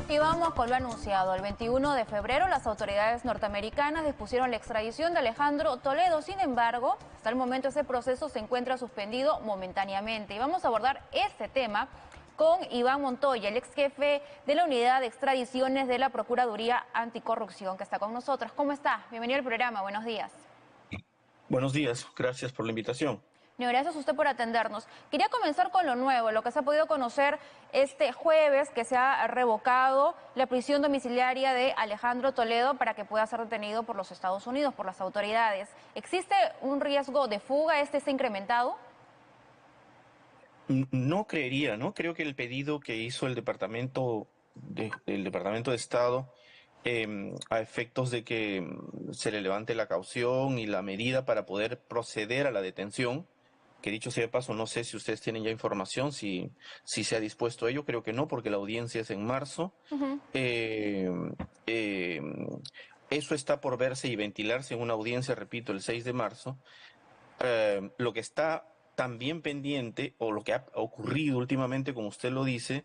Y vamos con lo anunciado. El 21 de febrero las autoridades norteamericanas dispusieron la extradición de Alejandro Toledo. Sin embargo, hasta el momento ese proceso se encuentra suspendido momentáneamente. Y vamos a abordar este tema con Iván Montoya, el ex jefe de la unidad de extradiciones de la Procuraduría Anticorrupción, que está con nosotros. ¿Cómo está? Bienvenido al programa. Buenos días. Buenos días, gracias por la invitación. No, gracias a usted por atendernos. Quería comenzar con lo nuevo, lo que se ha podido conocer este jueves, que se ha revocado la prisión domiciliaria de Alejandro Toledo para que pueda ser detenido por los Estados Unidos, por las autoridades. ¿Existe un riesgo de fuga? ¿Este está incrementado? No creería, ¿no? Creo que el pedido que hizo el Departamento de Estado a efectos de que se le levante la caución y la medida para poder proceder a la detención, que dicho sea de paso, no sé si ustedes tienen ya información, si se ha dispuesto a ello, creo que no, porque la audiencia es en marzo. Ujú. Eh, eh, Eso está por verse y ventilarse en una audiencia, repito, el 6 de marzo. Lo que está también pendiente, o lo que ha ocurrido últimamente, como usted lo dice,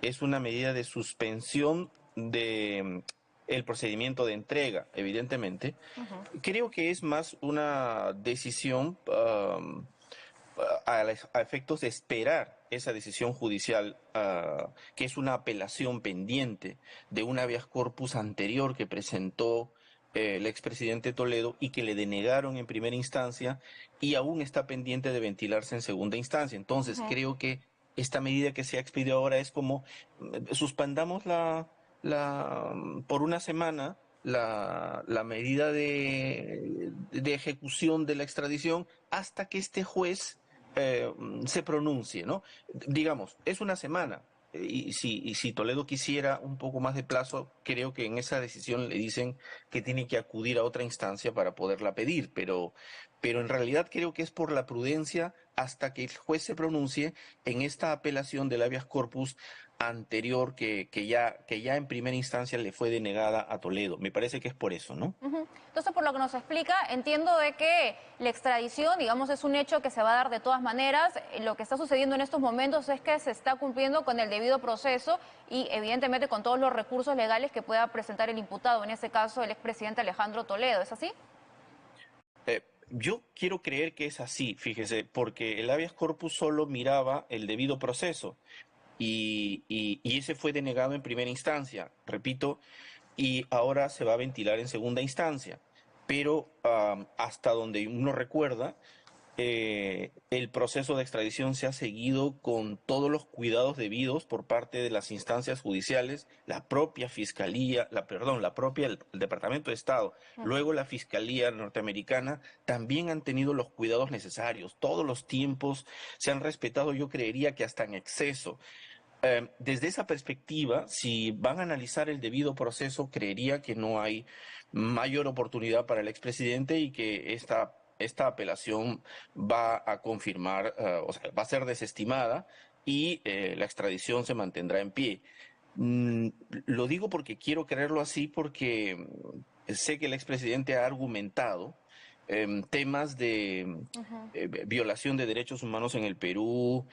es una medida de suspensión de el procedimiento de entrega, evidentemente. Ujú. Creo que es más una decisión a efectos de esperar esa decisión judicial, que es una apelación pendiente de un habeas corpus anterior que presentó el expresidente Toledo y que le denegaron en primera instancia y aún está pendiente de ventilarse en segunda instancia. Entonces, Ujú. creo que esta medida que se ha expedido ahora es como suspendamos por una semana la medida de ejecución de la extradición hasta que este juez se pronuncie, ¿no? Digamos, es una semana. Y si Toledo quisiera un poco más de plazo, creo que en esa decisión le dicen que tiene que acudir a otra instancia para poderla pedir, pero en realidad creo que es por la prudencia hasta que el juez se pronuncie en esta apelación del habeas corpus anterior que ya en primera instancia le fue denegada a Toledo. Me parece que es por eso, ¿no? Ujú. Entonces, por lo que nos explica, entiendo de que la extradición, digamos, es un hecho que se va a dar de todas maneras. Lo que está sucediendo en estos momentos es que se está cumpliendo con el debido proceso y, evidentemente, con todos los recursos legales que pueda presentar el imputado, en este caso, el expresidente Alejandro Toledo. ¿Es así? Yo quiero creer que es así, fíjese, porque el habeas corpus solo miraba el debido proceso y ese fue denegado en primera instancia, repito, y ahora se va a ventilar en segunda instancia. Pero hasta donde uno recuerda, el proceso de extradición se ha seguido con todos los cuidados debidos por parte de las instancias judiciales, la propia Fiscalía, la propia el Departamento de Estado, Ujú. luego la Fiscalía norteamericana, también han tenido los cuidados necesarios. Todos los tiempos se han respetado, yo creería que hasta en exceso. Desde esa perspectiva, si van a analizar el debido proceso, creería que no hay mayor oportunidad para el expresidente y que esta apelación va a confirmar, o sea, va a ser desestimada y la extradición se mantendrá en pie. Mm, lo digo porque quiero creerlo así porque sé que el expresidente ha argumentado temas de Ujú. violación de derechos humanos en el Perú,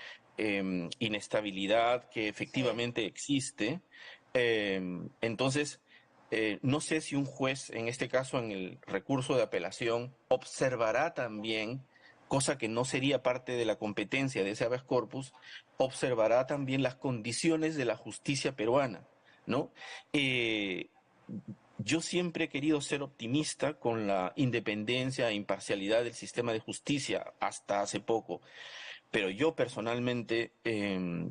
inestabilidad que Sí. efectivamente existe. Entonces, no sé si un juez, en este caso en el recurso de apelación, observará también, cosa que no sería parte de la competencia de ese habeas corpus, observará también las condiciones de la justicia peruana, ¿no? Eh, yo siempre he querido ser optimista con la independencia e imparcialidad del sistema de justicia hasta hace poco. Pero yo personalmente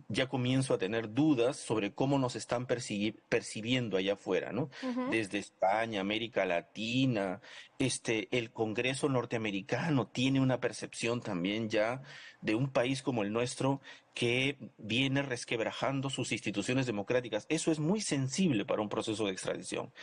ya comienzo a tener dudas sobre cómo nos están percibiendo allá afuera, ¿no? Ujú. Desde España, América Latina, el Congreso norteamericano tiene una percepción también ya de un país como el nuestro que viene resquebrajando sus instituciones democráticas. Eso es muy sensible para un proceso de extradición.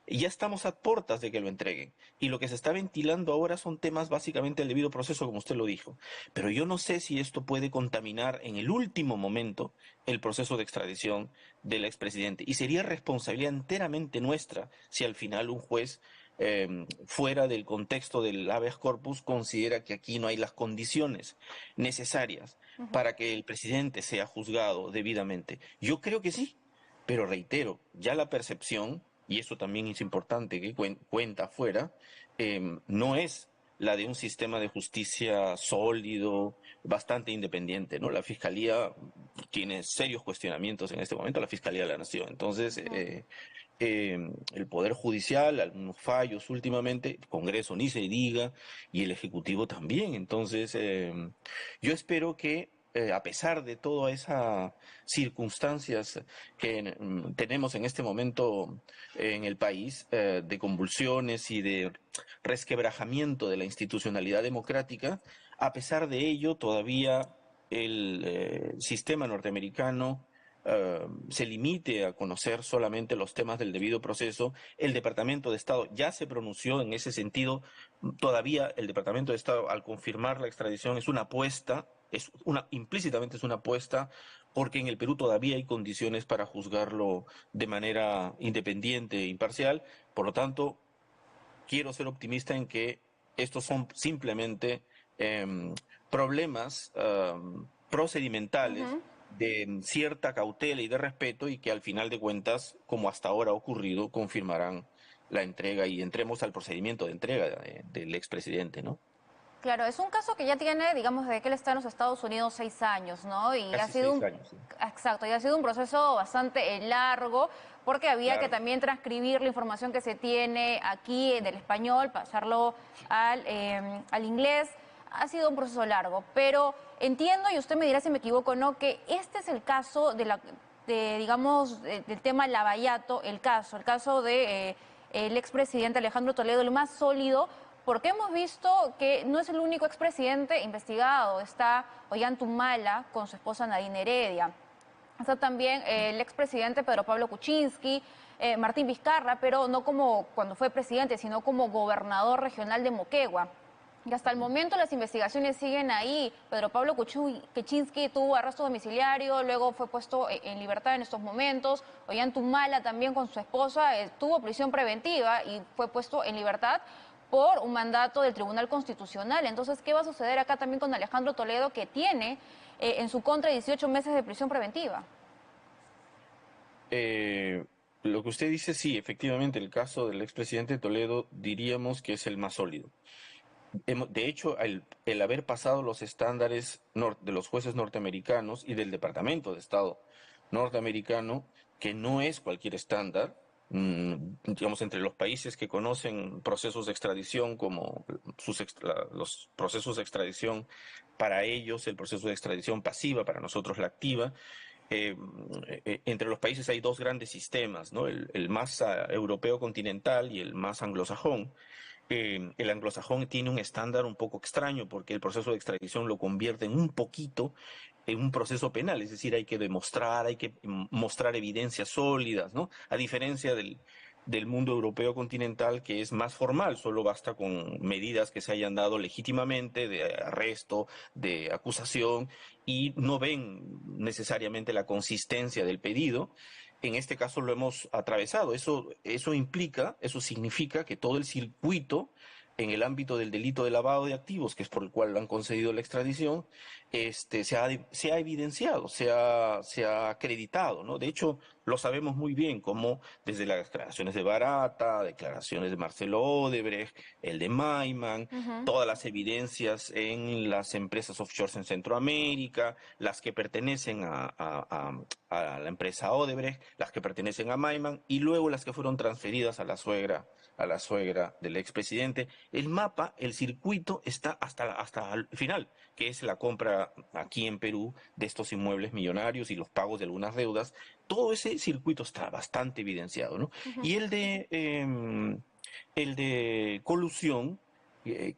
Y ya estamos a puertas de que lo entreguen. Y lo que se está ventilando ahora son temas básicamente del debido proceso, como usted lo dijo. Pero yo no sé si esto puede contaminar en el último momento el proceso de extradición del expresidente. Y sería responsabilidad enteramente nuestra si al final un juez, fuera del contexto del habeas corpus, considera que aquí no hay las condiciones necesarias Ujú. para que el presidente sea juzgado debidamente. Yo creo que sí. Pero reitero, ya la percepción, y eso también es importante que cuenta afuera, no es la de un sistema de justicia sólido, bastante independiente, ¿no? La Fiscalía tiene serios cuestionamientos en este momento, la Fiscalía de la Nación. Entonces, el Poder Judicial, algunos fallos últimamente, el Congreso ni se diga, y el Ejecutivo también. Entonces, yo espero que, a pesar de todas esas circunstancias que tenemos en este momento en el país, de convulsiones y de resquebrajamiento de la institucionalidad democrática, a pesar de ello, todavía el sistema norteamericano se limite a conocer solamente los temas del debido proceso. El Departamento de Estado ya se pronunció en ese sentido. Todavía el Departamento de Estado, al confirmar la extradición, es una apuesta, implícitamente es una apuesta, porque en el Perú todavía hay condiciones para juzgarlo de manera independiente e imparcial. Por lo tanto, quiero ser optimista en que estos son simplemente eh, problemas procedimentales Ujú. de cierta cautela y de respeto, y que al final de cuentas, como hasta ahora ha ocurrido, confirmarán la entrega y entremos al procedimiento de entrega del expresidente, ¿no? Claro, es un caso que ya tiene, digamos, desde que él está en los Estados Unidos 6 años, ¿no? Y ha Casi sido 6 años, sí. exacto, y ha sido un proceso bastante largo, porque había que Claro. también transcribir la información que se tiene aquí del español, pasarlo al inglés. Ha sido un proceso largo, pero entiendo, y usted me dirá si me equivoco o no, que este es el caso digamos, del tema Lavallato, el caso de el expresidente Alejandro Toledo, el más sólido, porque hemos visto que no es el único expresidente investigado. Está Ollanta con su esposa Nadine Heredia. Está también el expresidente Pedro Pablo Kuczynski, Martín Vizcarra, pero no como cuando fue presidente, sino como gobernador regional de Moquegua. Y hasta el momento las investigaciones siguen ahí. Pedro Pablo Kuczynski tuvo arresto domiciliario, luego fue puesto en libertad en estos momentos. Ollanta Humala también con su esposa tuvo prisión preventiva y fue puesto en libertad por un mandato del Tribunal Constitucional. Entonces, ¿qué va a suceder acá también con Alejandro Toledo, que tiene en su contra 18 meses de prisión preventiva? Eh, lo que usted dice, sí, efectivamente, el caso del expresidente Toledo diríamos que es el más sólido. De hecho, el haber pasado los estándares de los jueces norteamericanos y del Departamento de Estado norteamericano, que no es cualquier estándar, digamos, entre los países que conocen procesos de extradición como los procesos de extradición, para ellos el proceso de extradición pasiva, para nosotros la activa. eh, Entre los países hay dos grandes sistemas, ¿no? El más europeo continental y el más anglosajón. El anglosajón tiene un estándar un poco extraño, porque el proceso de extradición lo convierte en un poquito en un proceso penal, es decir, hay que demostrar, hay que mostrar evidencias sólidas, ¿no? A diferencia del mundo europeo continental, que es más formal, solo basta con medidas que se hayan dado legítimamente, de arresto, de acusación, y no ven necesariamente la consistencia del pedido. En este caso lo hemos atravesado. Eso significa que todo el circuito en el ámbito del delito de lavado de activos, que es por el cual han concedido la extradición, se ha evidenciado, se ha acreditado, ¿no? De hecho, lo sabemos muy bien, como desde las declaraciones de Barata, declaraciones de Marcelo Odebrecht, el de Maiman, Ujú. todas las evidencias en las empresas offshore en Centroamérica, las que pertenecen a la empresa Odebrecht, las que pertenecen a Maiman, y luego las que fueron transferidas a la suegra del expresidente. El mapa, el circuito está hasta el final, que es la compra aquí en Perú de estos inmuebles millonarios y los pagos de algunas deudas. Todo ese circuito está bastante evidenciado, ¿no? Ujú. Y el de colusión,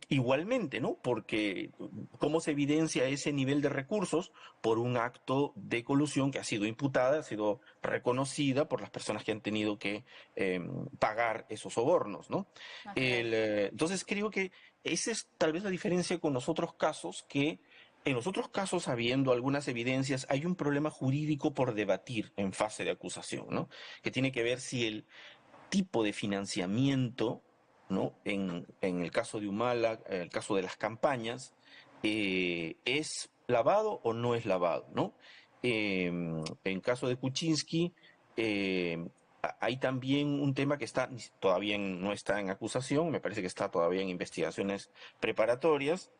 igualmente, ¿no? Porque cómo se evidencia ese nivel de recursos por un acto de colusión que ha sido imputada, ha sido reconocida por las personas que han tenido que pagar esos sobornos, ¿no? Así es. Entonces creo que esa es tal vez la diferencia con los otros casos, que en los otros casos, habiendo algunas evidencias, hay un problema jurídico por debatir en fase de acusación, ¿no? Que tiene que ver si el tipo de financiamiento, ¿no? En el caso de Humala, el caso de las campañas, ¿es lavado o no es lavado, ¿no? En caso de Kuczynski, hay también un tema que todavía no está en acusación, me parece que está todavía en investigaciones preparatorias.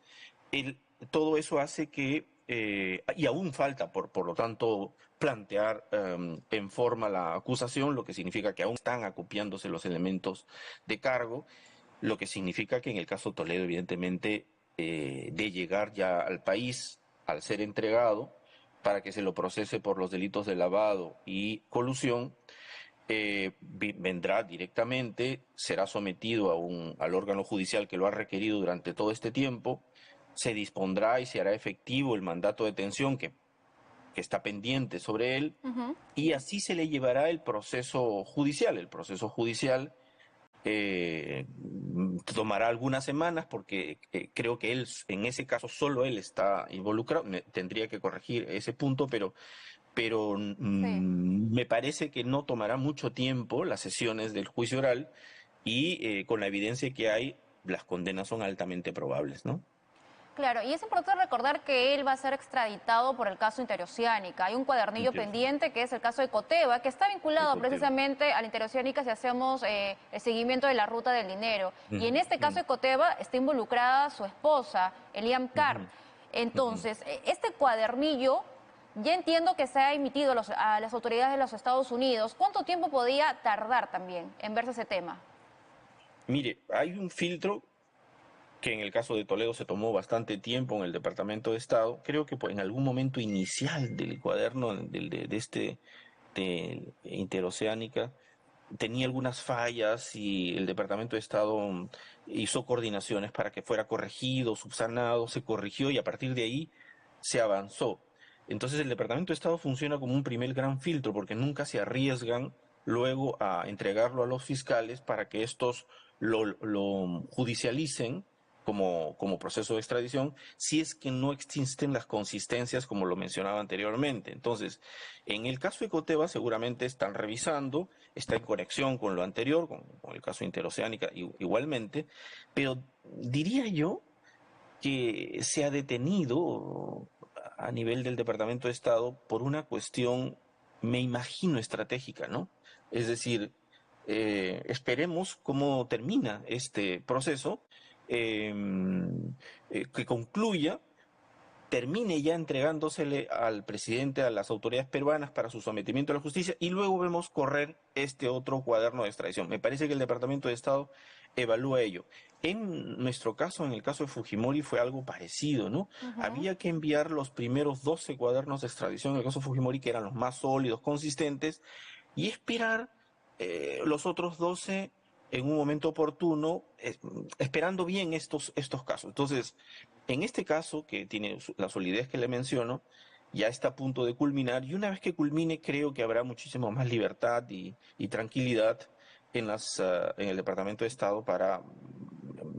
El- Todo eso hace que, y aún falta, por lo tanto, plantear en forma la acusación, lo que significa que aún están acopiándose los elementos de cargo, lo que significa que en el caso Toledo, evidentemente, de llegar ya al país, al ser entregado, para que se lo procese por los delitos de lavado y colusión, vendrá directamente, será sometido al órgano judicial que lo ha requerido durante todo este tiempo, se dispondrá y se hará efectivo el mandato de detención que está pendiente sobre él, Ujú. y así se le llevará el proceso judicial. El proceso judicial tomará algunas semanas porque creo que él, en ese caso, solo él está involucrado. Tendría que corregir ese punto, pero Sí. me parece que no tomará mucho tiempo las sesiones del juicio oral y con la evidencia que hay, las condenas son altamente probables, ¿no? Claro, y es importante recordar que él va a ser extraditado por el caso Interoceánica. Hay un cuadernillo Interesante. pendiente que es el caso de Coteva, que está vinculado Ecoteva. precisamente a la Interoceánica si hacemos el seguimiento de la ruta del dinero. Y en Ujú, este caso de Coteva está involucrada su esposa, Eliam Carr. ujú, ujú. Entonces, este cuadernillo ya entiendo que se ha emitido a las autoridades de los Estados Unidos. ¿Cuánto tiempo podía tardar también en verse ese tema? Mire, hay un filtro que en el caso de Toledo se tomó bastante tiempo en el Departamento de Estado. Creo que en algún momento inicial del cuaderno de este de Interoceánica tenía algunas fallas y el Departamento de Estado hizo coordinaciones para que fuera corregido, subsanado, se corrigió y a partir de ahí se avanzó. Entonces el Departamento de Estado funciona como un primer gran filtro porque nunca se arriesgan luego a entregarlo a los fiscales para que estos lo judicialicen como proceso de extradición, si es que no existen las consistencias como lo mencionaba anteriormente. Entonces, en el caso de Coteva seguramente están revisando, está en conexión con lo anterior, con el caso Interoceánica igualmente, pero diría yo que se ha detenido a nivel del Departamento de Estado por una cuestión, me imagino, estratégica, ¿no? Es decir, esperemos cómo termina este proceso, eh, que concluya, termine ya entregándosele al presidente, a las autoridades peruanas para su sometimiento a la justicia y luego vemos correr este otro cuaderno de extradición. Me parece que el Departamento de Estado evalúa ello. En nuestro caso, en el caso de Fujimori, fue algo parecido, ¿no? Ujú. Había que enviar los primeros 12 cuadernos de extradición, en el caso de Fujimori, que eran los más sólidos, consistentes, y esperar los otros 12 en un momento oportuno, esperando bien estos casos. Entonces, en este caso, que tiene la solidez que le menciono, ya está a punto de culminar y una vez que culmine creo que habrá muchísimo más libertad y tranquilidad en el Departamento de Estado para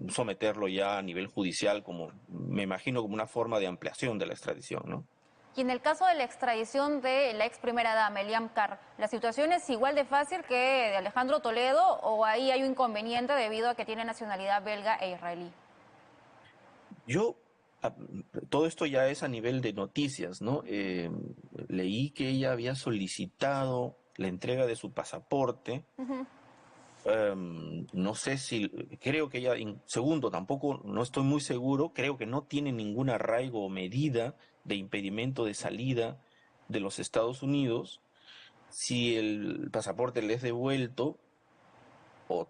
someterlo ya a nivel judicial, como me imagino como una forma de ampliación de la extradición, ¿no? Y en el caso de la extradición de la ex primera dama, Eliam Carr, ¿la situación es igual de fácil que de Alejandro Toledo o ahí hay un inconveniente debido a que tiene nacionalidad belga e israelí? Yo, a- todo esto ya es a nivel de noticias, ¿no? Leí que ella había solicitado la entrega de su pasaporte. Ujú. No sé si, creo que ella, segundo, tampoco, no estoy muy seguro, creo que no tiene ningún arraigo o medida de impedimento de salida de los Estados Unidos. Si el pasaporte le es devuelto o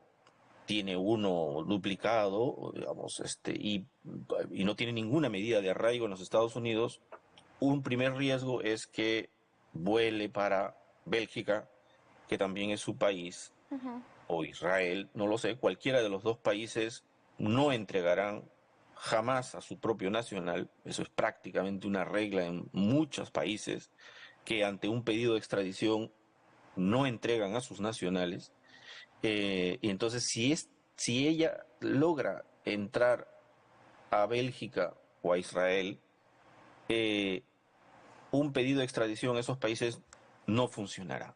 tiene uno duplicado, digamos, y no tiene ninguna medida de arraigo en los Estados Unidos, un primer riesgo es que vuele para Bélgica, que también es su país, Ujú. o Israel, no lo sé, cualquiera de los dos países no entregarán jamás a su propio nacional, eso es prácticamente una regla en muchos países, que ante un pedido de extradición no entregan a sus nacionales, y entonces si ella logra entrar a Bélgica o a Israel, eh, un pedido de extradición a esos países no funcionará,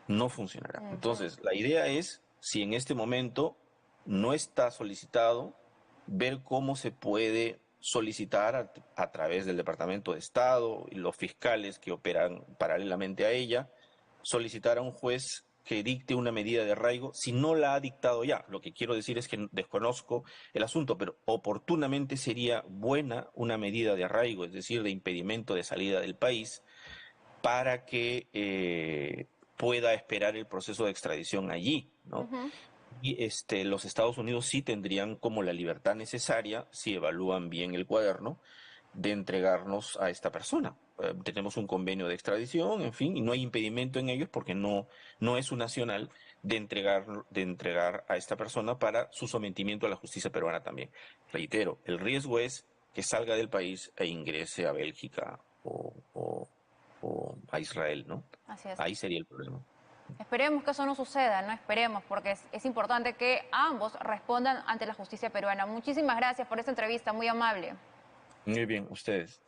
no funcionará. Ujú. Entonces, la idea es, si en este momento no está solicitado, ver cómo se puede solicitar través del Departamento de Estado y los fiscales que operan paralelamente a ella, solicitar a un juez que dicte una medida de arraigo si no la ha dictado ya. Lo que quiero decir es que desconozco el asunto, pero oportunamente sería buena una medida de arraigo, es decir, de impedimento de salida del país, para que pueda esperar el proceso de extradición allí, ¿no? Ujú. Y los Estados Unidos sí tendrían como la libertad necesaria, si evalúan bien el cuaderno, de entregarnos a esta persona. Tenemos un convenio de extradición, en fin, y no hay impedimento en ellos porque no es un nacional de entregar a esta persona para su sometimiento a la justicia peruana también. Reitero, el riesgo es que salga del país e ingrese a Bélgica o a Israel, ¿no? Así es. Ahí sería el problema. Esperemos que eso no suceda, no esperemos, porque es importante que ambos respondan ante la justicia peruana. Muchísimas gracias por esta entrevista, muy amable. Muy bien, ustedes.